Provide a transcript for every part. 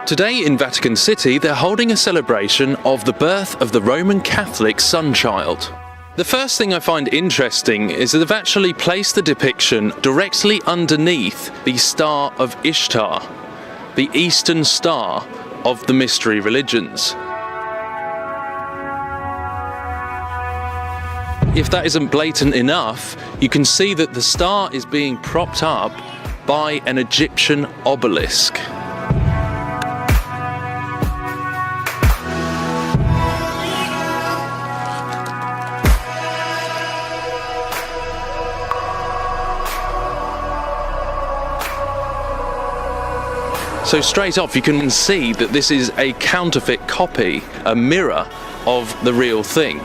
Today in Vatican City, they're holding a celebration of the birth of the Roman Catholic Sun-Child. The first thing I find interesting is that they've actually placed the depiction directly underneath the Star of Ishtar, the Eastern Star of the mystery religions. If that isn't blatant enough, you can see that the star is being propped up by an Egyptian obelisk. So straight off you can see that this is a counterfeit copy, a mirror of the real thing.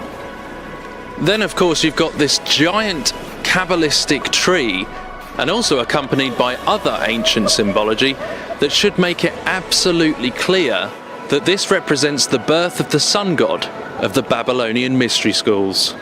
Then of course you've got this giant Kabbalistic tree, and also accompanied by other ancient symbology that should make it absolutely clear that this represents the birth of the sun god of the Babylonian mystery schools.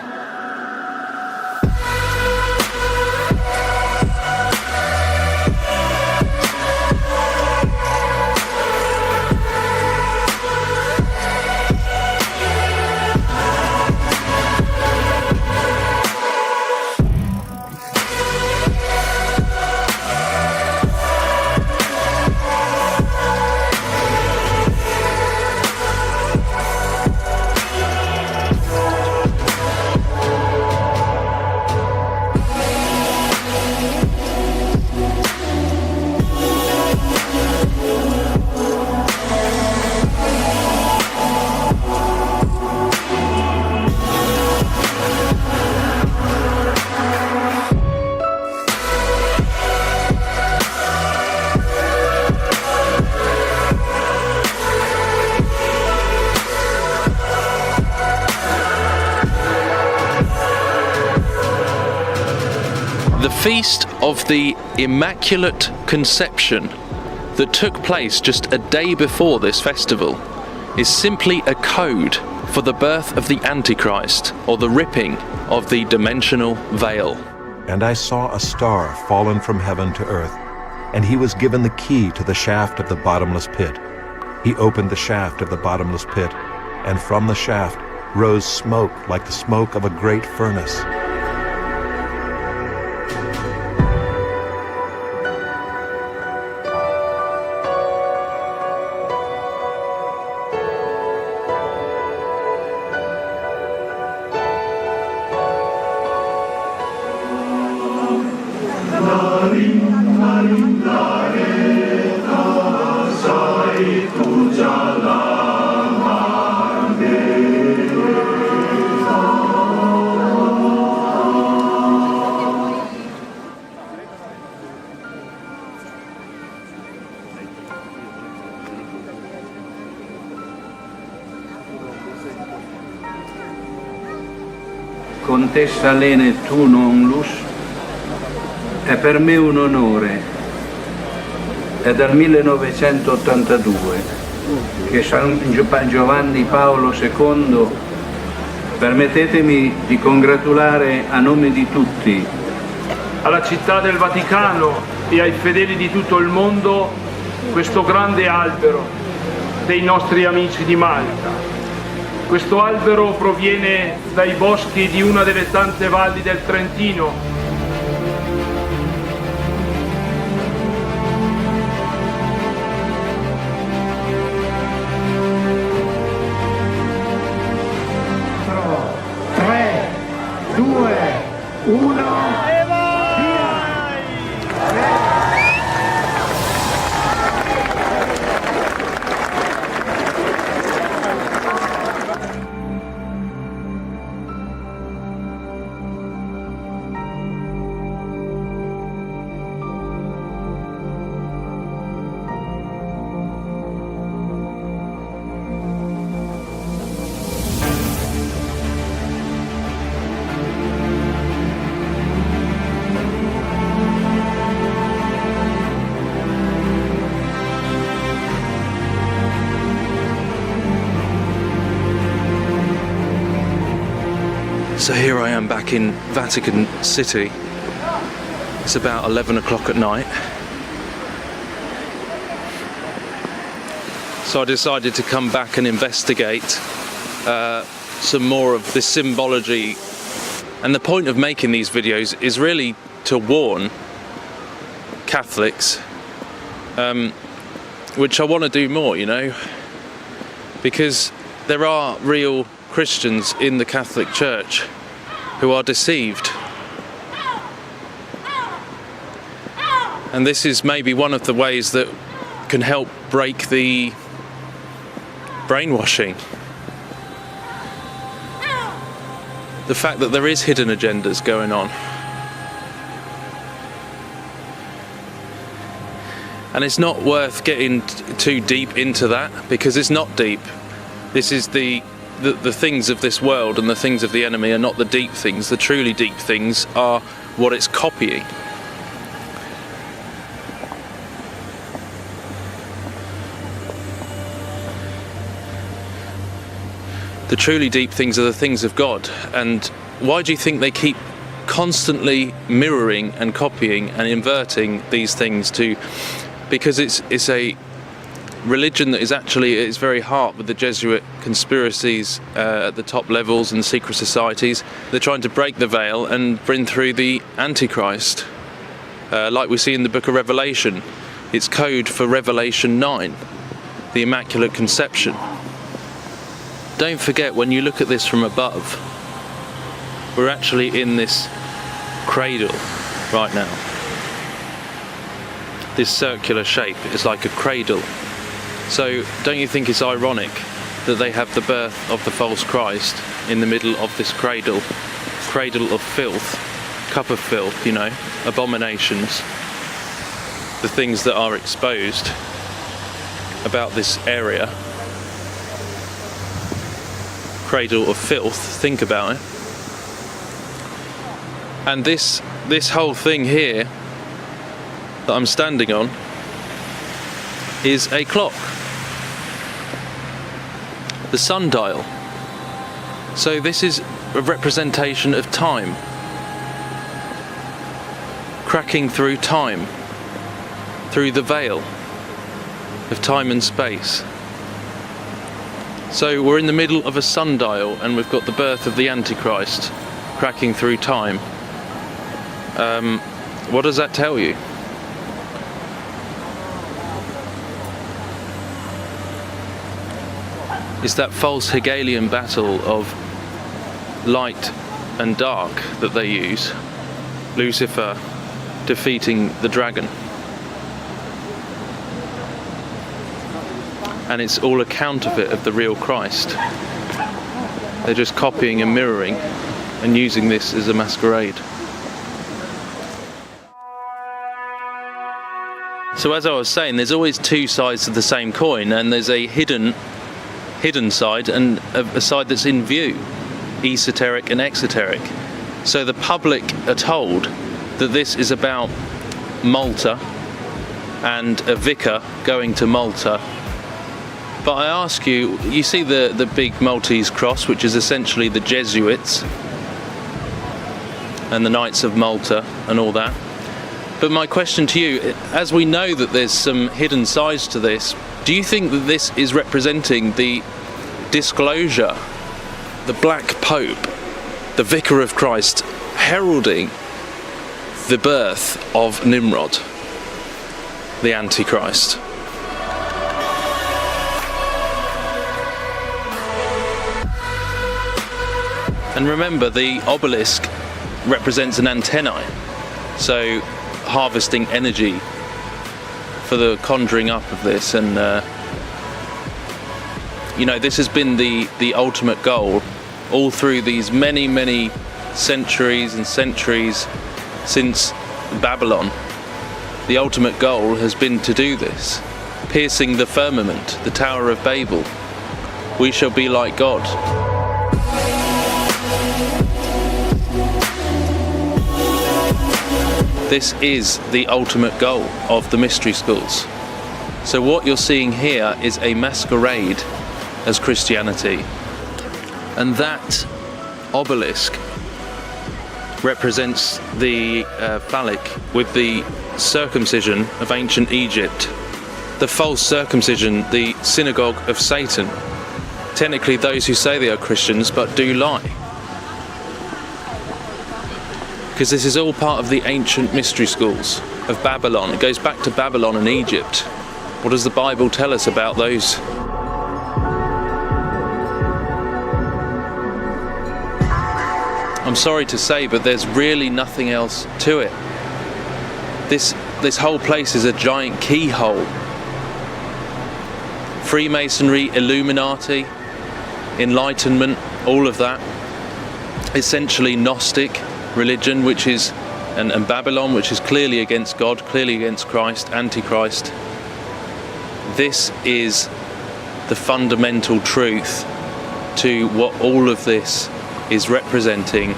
The feast of the Immaculate Conception that took place just a day before this festival is simply a code for the birth of the Antichrist, or the ripping of the dimensional veil. And I saw a star fallen from heaven to earth, and he was given the key to the shaft of the bottomless pit. He opened the shaft of the bottomless pit, and from the shaft rose smoke like the smoke of a great furnace. Contessa Lene tu non lus, è per me un onore. È dal 1982 che San Giovanni Paolo II, permettetemi di congratulare a nome di tutti, alla città del Vaticano e ai fedeli di tutto il mondo, questo grande albero dei nostri amici di Malta. Questo albero proviene dai boschi di una delle tante valli del Trentino. Tre, due, uno. So here I am back in Vatican City. It's about 11 o'clock at night. So I decided to come back and investigate some more of this symbology. And the point of making these videos is really to warn Catholics, which I want to do more, you know, because there are real Christians in the Catholic Church who are deceived. And this is maybe one of the ways that can help break the brainwashing. The fact that there is hidden agendas going on. And it's not worth getting too deep into that, because it's not deep. This is the things of this world, and the things of the enemy are not the deep things. The truly deep things are what it's copying. The truly deep things are the things of God. And why do you think they keep constantly mirroring and copying and inverting these things to? Because it's a religion that is actually at its very heart with the Jesuit conspiracies at the top levels and secret societies. They're trying to break the veil and bring through the Antichrist, like we see in the book of Revelation. It's code for Revelation 9, the Immaculate Conception. Don't forget, when you look at this from above, we're actually in this cradle right now. This circular shape is like a cradle. So don't you think it's ironic that they have the birth of the false Christ in the middle of this cradle of filth, cup of filth, you know, abominations, the things that are exposed about this area. Cradle of filth, think about it. And this whole thing here that I'm standing on is a clock, the sundial. So this is a representation of time, cracking through time, through the veil of time and space. So we're in the middle of a sundial, and we've got the birth of the Antichrist cracking through time. What does that tell you? It's that false Hegelian battle of light and dark that they use. Lucifer defeating the dragon. And it's all a counterfeit of the real Christ. They're just copying and mirroring and using this as a masquerade. So as I was saying, there's always two sides to the same coin, and there's a hidden side and a side that's in view, esoteric and exoteric. So the public are told that this is about Malta and a vicar going to Malta. But I ask you, you see the big Maltese cross, which is essentially the Jesuits and the Knights of Malta and all that. But my question to you, as we know that there's some hidden sides to this, do you think that this is representing the disclosure, the Black Pope, the Vicar of Christ, heralding the birth of Nimrod, the Antichrist? And remember, the obelisk represents an antennae, so harvesting energy for the conjuring up of this. And you know, this has been the ultimate goal all through these many centuries and centuries since Babylon. The ultimate goal has been to do this, piercing the firmament, the Tower of Babel. We shall be like God. This is the ultimate goal of the mystery schools. So what you're seeing here is a masquerade as Christianity. And that obelisk represents the phallic with the circumcision of ancient Egypt the false circumcision, the synagogue of Satan. Technically those who say they are Christians but do lie. Because this is all part of the ancient mystery schools of Babylon. It goes back to Babylon and Egypt. What does the Bible tell us about those? I'm sorry to say, but there's really nothing else to it. This whole place is a giant keyhole. Freemasonry, Illuminati, Enlightenment, all of that. Essentially Gnostic religion, which is, and Babylon, which is clearly against God, clearly against Christ, Antichrist. This is the fundamental truth to what all of this is representing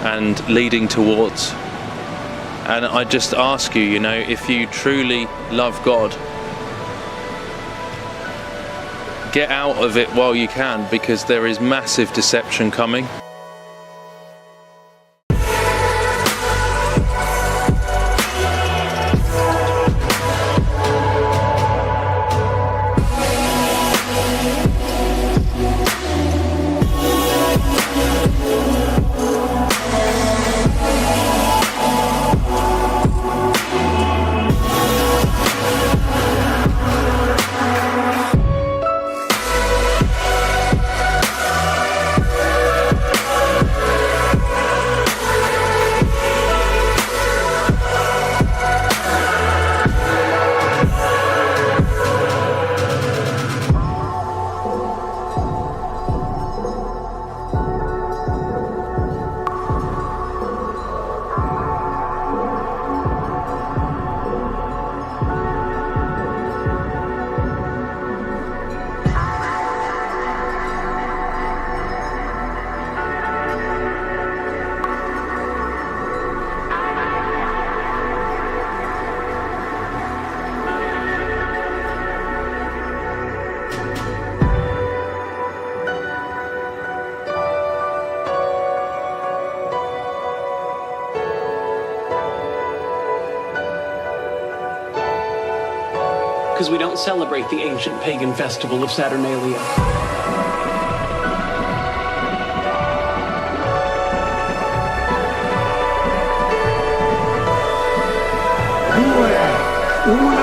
and leading towards. And I just ask you, if you truly love God, get out of it while you can, because there is massive deception coming. Because we don't celebrate the ancient pagan festival of Saturnalia. Due, uno.